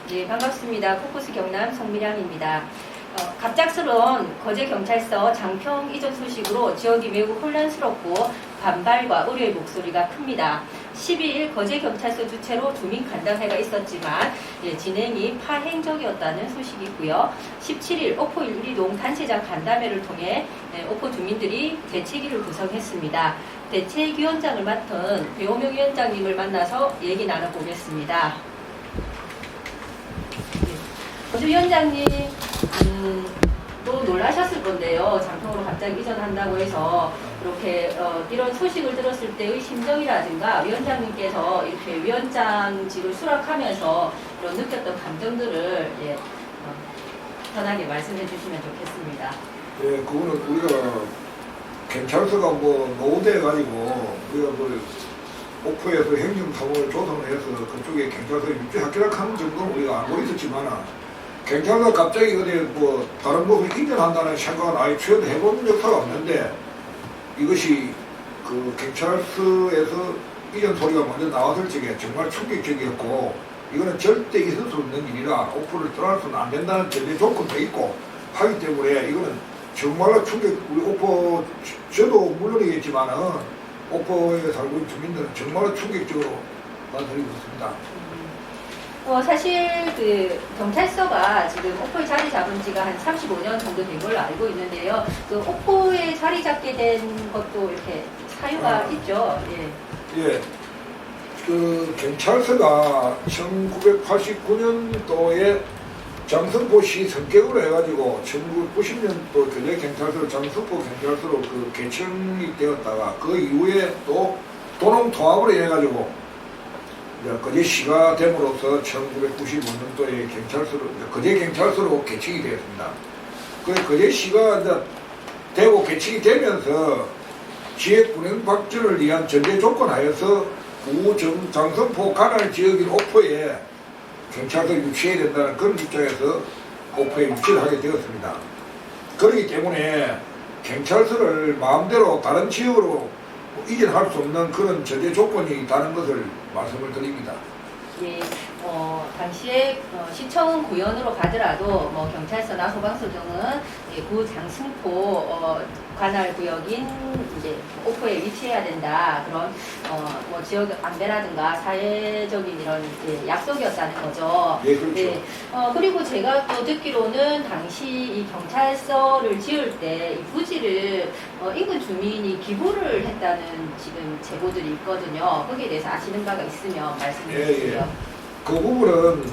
네, 반갑습니다. 포커스 경남 성미량입니다. 갑작스러운 거제경찰서 장평 이전 소식으로 지역이 매우 혼란스럽고 반발과 우려의 목소리가 큽니다. 12일 거제경찰서 주최로 주민 간담회가 있었지만 진행이 파행적이었다는 소식이 있고요. 17일 오포 112동 단체장 간담회를 통해 오포 주민들이 대책위를 구성했습니다. 대책위원장을 맡은 배호명 위원장님을 만나서 얘기 나눠보겠습니다. 거주 위원장님, 또 놀라셨을 건데요. 장평으로 갑자기 이전한다고 해서 이렇게 이런 소식을 들었을 때의 심정이라든가 위원장님께서 이렇게 위원장직을 수락하면서 이런 느꼈던 감정들을 편하게 말씀해 주시면 좋겠습니다. 예, 그거는 우리가 경찰서가 노후돼가지고 우리가 오포에서 행정사무를 조성을 해서 그쪽에 경찰서 유치하기락 하는 정도는 우리가 알고 있었지만 경찰서 갑자기 어디 다른 곳을 이전한다는 생각은 아예 최근 해본 역사가 없는데 이것이 그 경찰서에서 이전 소리가 먼저 나왔을 적에 정말 충격적이었고 이거는 절대 있을 수 없는 일이라 오포를 떠날 수는 안 된다는 전제 조건도 있고 하기 때문에 이거는 정말로 우리 오포 저도 물론이겠지만은 오포에 살고 있는 주민들은 정말로 충격적으로 받아들이고 있습니다. 사실 그 경찰서가 지금 오포에 자리 잡은 지가 한 35년 정도 된 걸로 알고 있는데요. 그 오포에 자리 잡게 된 것도 이렇게 사유가 있죠. 예. 그 경찰서가 1989년도에 장성포시 성격으로 해가지고 1990년도 교내 경찰서로 장성포 경찰서로 그 개청이 되었다가 그 이후에 또 도농 통합을 해가지고 거제시가 됨으로써 1995년도에 거제 경찰서로 개청이 되었습니다. 그 거제시가 이제 되고 개청이 되면서 지역 분행 발전을 위한 전제 조건 하여서 장성포 관할 지역인 오포에 경찰서 유치해야 된다는 그런 입장에서 오포에 유치를 하게 되었습니다. 그렇기 때문에 경찰서를 마음대로 다른 지역으로 이전할 수 없는 그런 전제 조건이 있다는 것을 말씀을 드립니다. 예, 당시에 시청 구현으로 가더라도 경찰서나 소방서 등은 구 장승포 관할 구역인 이제 오포에 위치해야 된다. 그런 지역 안배라든가 사회적인 이런 약속이었다는 거죠. 예, 그렇죠. 네, 그리고 제가 또 듣기로는 당시 이 경찰서를 지을 때 이 부지를 인근 주민이 기부를 했다는 지금 제보들이 있거든요. 거기에 대해서 아시는 바가 있으면 말씀해 주세요. 예. 그 부분은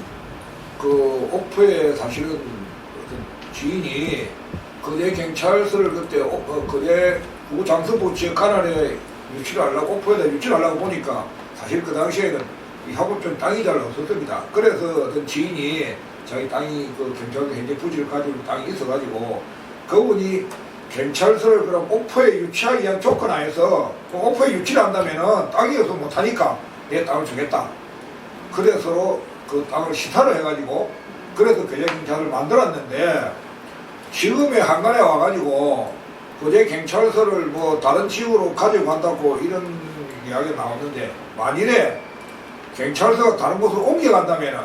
그 오포에 사실은 어떤 지인이 거제 경찰서를 그때 거제 장성포 지역 관할에 유치를 하려고 오포에다 유치를 하려고 보니까 사실 그 당시에는 이 합법적 땅이 잘 없었습니다. 그래서 어떤 지인이 자기 땅이 그 경찰서 현재 부지를 가지고 있는 땅이 있어가지고 그분이 경찰서를 그럼 오포에 유치하기 위한 조건 하에서 오포에 유치를 한다면은 땅이 없어 못하니까 내 땅을 주겠다. 그래서 그 땅을 시타를 해가지고 그래서 거제 경찰을 만들었는데 지금의 한간에 와가지고 거제 경찰서를 다른 지역으로 가지고 간다고 이런 이야기가 나왔는데 만일에 경찰서가 다른 곳으로 옮겨간다면은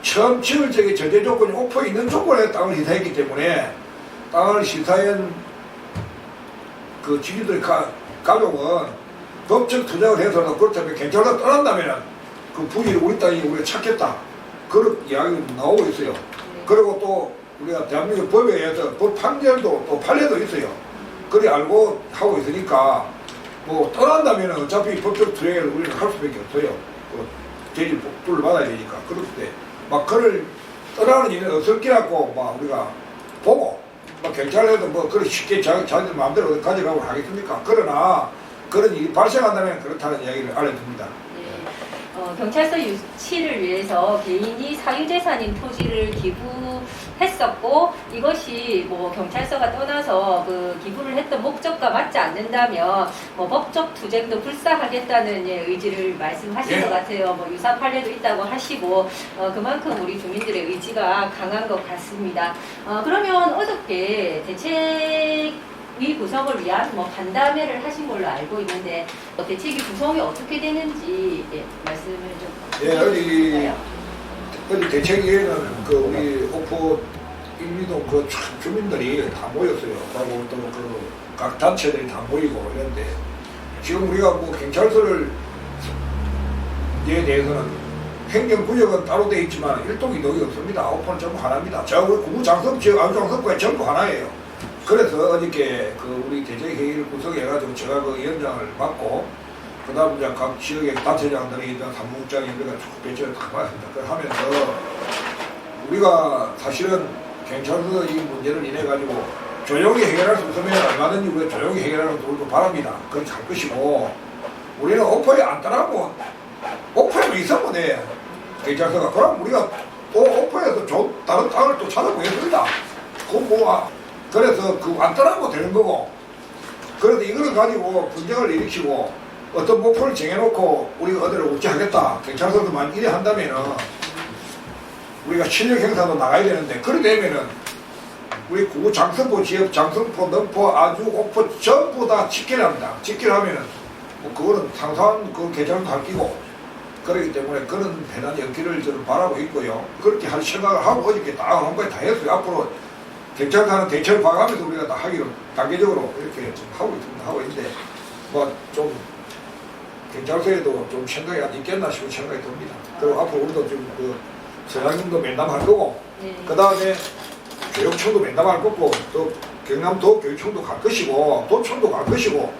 처음 지을 적에 전제 조건이 오포에 있는 조건에 땅을 시타했기 때문에 땅을 시타한 그 지주들의 가족은 법적 투자를 해서는 그렇다면 경찰서 떠난다면 그 부지를 우리 땅이 우리가 찾겠다. 그런 이야기가 나오고 있어요. 그리고 또 우리가 대한민국 법에 의해서 법 판결도 또 판례도 있어요. 그래 알고 하고 있으니까 떠난다면 어차피 법적 투쟁을 우리는 할 수밖에 없어요. 제지 복부를 받아야 되니까. 그럴 때 그를 떠나는 일은 없을기라고 우리가 보고 경찰에도 그렇게 쉽게 자기들 마음대로 가져가고 하겠습니까? 그러나 그런 일이 발생한다면 그렇다는 이야기를 알려줍니다. 경찰서 유치를 위해서 개인이 사유재산인 토지를 기부했었고 이것이 경찰서가 떠나서 그 기부를 했던 목적과 맞지 않는다면 법적 투쟁도 불사하겠다는 의지를 말씀하신 것 같아요. 유사 판례도 있다고 하시고 그만큼 우리 주민들의 의지가 강한 것 같습니다. 그러면 어저께 대책위 구성을 위한 간담회를 하신 걸로 알고 있는데 대책위 구성이 어떻게 되는지 말씀을 좀 어디 해주실까요? 어제 대책위에는 그 우리 오포 인미동 그 주민들이 다 모였어요. 그리고 또 그 각 단체들이 다 모이고 이런데 지금 우리가 뭐 경찰서를 에 대해서는 행정구역은 따로 되어 있지만 일동이동이 없습니다. 오포는 전부 하나입니다. 저 구장성 지역 안주장성구가 전부 하나예요. 그래서 어저께 그 우리 대책회의를 구성해가지고 제가 그 위원장을 맡고 그 다음 이제 각 지역의 단체장들이 있던 사무국장이 우리가 쭉 배치를 다 받았습니다. 그걸 하면서 우리가 사실은 경찰서 이 문제를 인해 가지고 조용히 해결할 수 없으면 얼마든지 우리가 조용히 해결하는 것도 바랍니다. 그건 잘 것이고 우리는 오포에 안 따라하고 오포에만 있으면 돼. 경찰서가. 그럼 우리가 또 오포에서 다른 땅을 또 찾아보겠습니다. 그래서 그 안 따라하면 되는 거고. 그래서 이거를 가지고 분쟁을 일으키고 어떤 목표를 정해놓고 우리가 어디를 억제하겠다. 경찰서도만 이래 한다면은 우리가 실력 행사도 나가야 되는데 그래 되면은 우리 구구 장성포 지역, 장성포, 넘포, 아주, 옥포 전부 다 직결합니다. 직결하면은 뭐 그거는 상상한 그 계정도 할 끼고 그렇기 때문에 그런 배단이 없기를 저는 바라고 있고요. 그렇게 할 생각을 하고 어저께 딱 한 거에 다 했어요. 앞으로 경찰관은 대처를 봐가면서 우리가 다 하기로 단계적으로 이렇게 지금 하고 있습니다. 하고 있는데 뭐 좀 경찰서에도 좀 생각이 안 있겠나 싶은 생각이 듭니다. 그리고 앞으로 우리도 지금 그 서장님도 면담할 거고 그 다음에 교육청도 면담할 거고 또 경남도 교육청도 갈 것이고 도청도 갈 것이고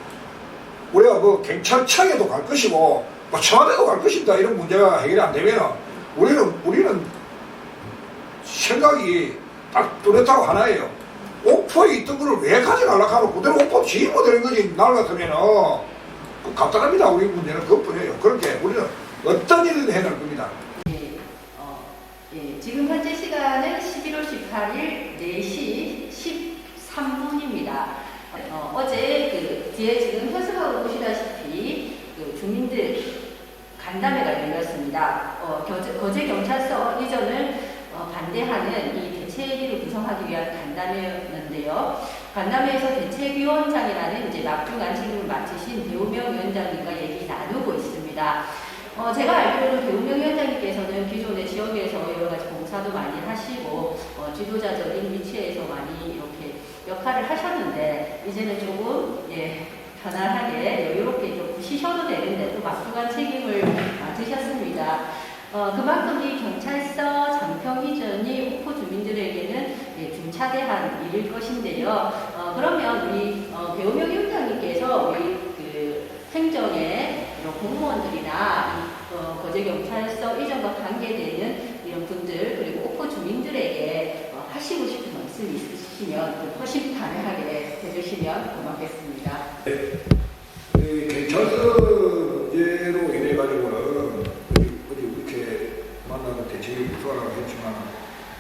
우리가 그 경찰청에도 갈 것이고 뭐 청와대도 갈 것입니다. 이런 문제가 해결이 안 되면 우리는 생각이 딱 뚜렷하고 하나예요. 옥포에 있던 거를 왜 가져가려고 하고 그대로 옥포 지휘고 되는 거지 날아갔으면은 간단합니다. 우리 문제는 그것뿐이에요. 그렇게 우리는 어떤 일을 해낼 겁니다. 지금 현재 시간은 11월 18일 4시 13분입니다. 어제 그 뒤에 지금 현수막을 보시다시피 그 주민들 간담회가 열렸습니다. 거제경찰서 이전을 반대하는 이 대책위를 구성하기 위한 간담회였는데요. 간담회에서 대책위원장이라는 이제 막중한 책임을 맡으신 배우명 위원장님과 얘기 나누고 있습니다. 제가 알기로는 배우명 위원장님께서는 기존의 지역에서 여러 가지 봉사도 많이 하시고 지도자적인 위치에서 많이 이렇게 역할을 하셨는데 이제는 조금 편안하게 여유롭게 좀 쉬셔도 되는데 또 막중한 책임을 맡으셨습니다. 그만큼 이 경찰서 장평 이전이 오포 주민들에게는 중차대한 일일 것인데요. 그러면 우리 배우명 위원장님께서 우리 그 행정의 이런 공무원들이나 거제경찰서 이전과 관계되는 이런 분들 그리고 오포 주민들에게 하시고 싶은 말씀이 있으시면 허심탄회하게 해주시면 고맙겠습니다. 경찰서 문제로 인해 가지고는 어디 이렇게 만나는 대책이 구성하라고 했지만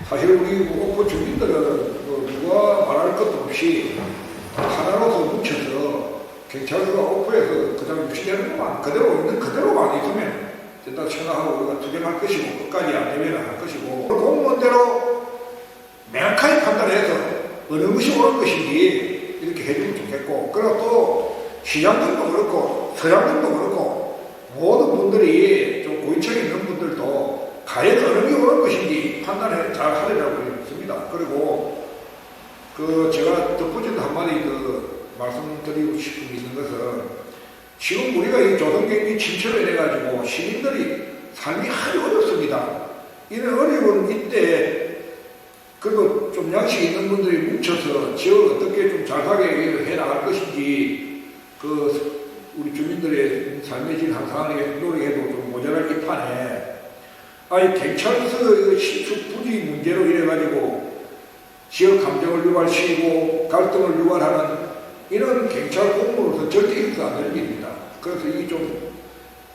사실 우리 오포 주민들은 누가 말할 것도 없이 하나로서 뭉쳐서 경찰서가 오포에서 그다음에 유치되는 것만 그대로 있는 그대로만 있으면 된다 생각하고 우리가 투쟁할 것이고 끝까지 안 되면 할 것이고 공무원대로 명확하게 판단해서 어느 것이 옳은 것인지 이렇게 해주면 좋겠고 그리고 또 시장들도 그렇고 서장들도 그렇고 모든 분들이 좀 고위층에 있는 분들도 과연 어느 게 옳은 것인지 판단을 잘 하리라고 믿습니다. 그리고 그 제가 덧붙여서 한마디 말씀드리고 싶은 게 있는 것은 지금 우리가 이 조선경기 침체로 인해가지고 시민들이 삶이 아주 어렵습니다. 이런 어려운 이때 그리고 좀 양식 있는 분들이 뭉쳐서 지역을 어떻게 좀 잘 가게 해 나갈 것인지 우리 주민들의 삶의 질 향상하는 노력에도 좀 모자랄 이 판에 경찰서 신축 부지 문제로 인해가지고 지역 감정을 유발시키고 갈등을 유발하는 이런 경찰 공무로서 절대 있어서 안 되는 일입니다. 그래서 이게 좀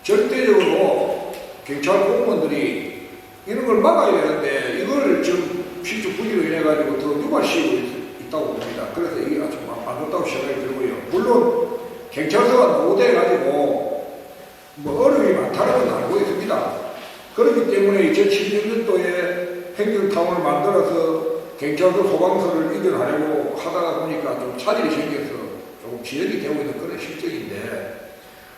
절대적으로 경찰 공무원들이 이런 걸 막아야 되는데 이걸 지금 신축 부지로 인해가지고 더 유발시키고 있다고 봅니다. 그래서 이게 아주 안 좋다고 생각이 들고요. 물론 경찰서가 노후돼가지고 어려움이 많다는 건 알고 있습니다. 그렇기 때문에 2016년도에 행정타운을 만들어서 경찰서 소방서를 이전하려고 하다가 보니까 좀 차질이 생겨서 조금 지연이 되고 있는 그런 실정인데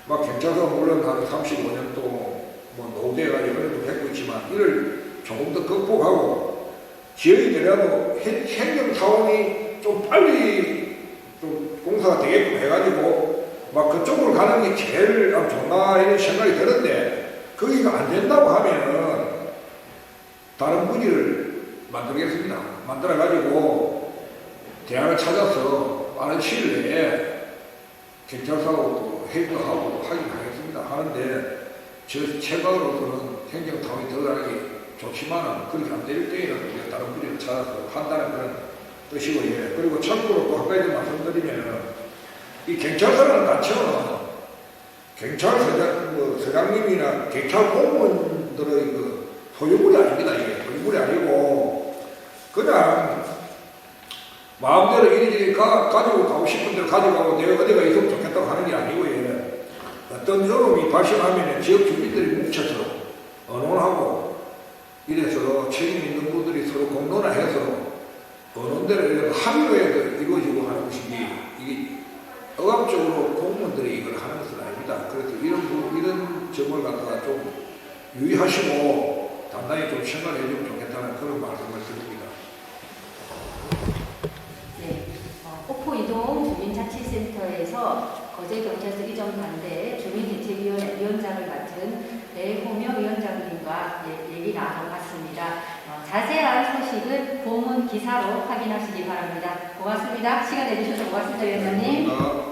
경찰서가 물론 한 35년 또 노후돼가지고 어려움도 겪고 있지만 이를 조금 더 극복하고 지역이더라도 행정사원이 좀 빨리 좀 공사가 되게끔 해가지고 막 그쪽으로 가는 게 제일 좋나 이런 생각이 드는데 거기가 안 된다고 하면은 다른 부지를 만들겠습니다. 만들어가지고 대안을 찾아서 빠른 시일 내에 경찰서하고 회의도 하고 하긴 하겠습니다. 하는데 저 생각으로서는 행정타운이 들어가기 좋지만은 그렇게 안 될 때에는 우리가 다른 부지를 찾아서 한다는 그런 뜻이고, 예. 그리고 참고로 또 한 가지 더 말씀드리면은 이 경찰서는 자체는 경찰서장님이나 경찰 공무원들의 그 소유물이 아닙니다. 이게 소유물이 아니고 그냥 마음대로 이리저리 가지고 가고 싶은 대로 가져가고 내가 어디가 있으면 좋겠다고 하는 게 아니고, 예. 어떤 어려움이 발생하면 지역 주민들이 뭉쳐서 의논하고 이래서 책임 있는 분들이 서로 공론화해서 의논대로 합의로 이루어지고 하는 것이지 이게 억압적으로 공무원들이 이걸 하는 것은 아닙니다. 그래서 이런 점을 갖다가 좀 유의하시고 단단히 좀 생각해 주면 좋겠다는 그런 말씀을 드립니다. 네, 오포 이동 주민자치센터에서 거제경찰서 이전 반대 주민대책위원회 위원장을 맡은 배호명 위원장님과 얘기 나눠봤습니다. 자세한 소식은 보문 기사로 확인하시기 바랍니다. 고맙습니다. 시간 내주셔서 고맙습니다, 위원장님.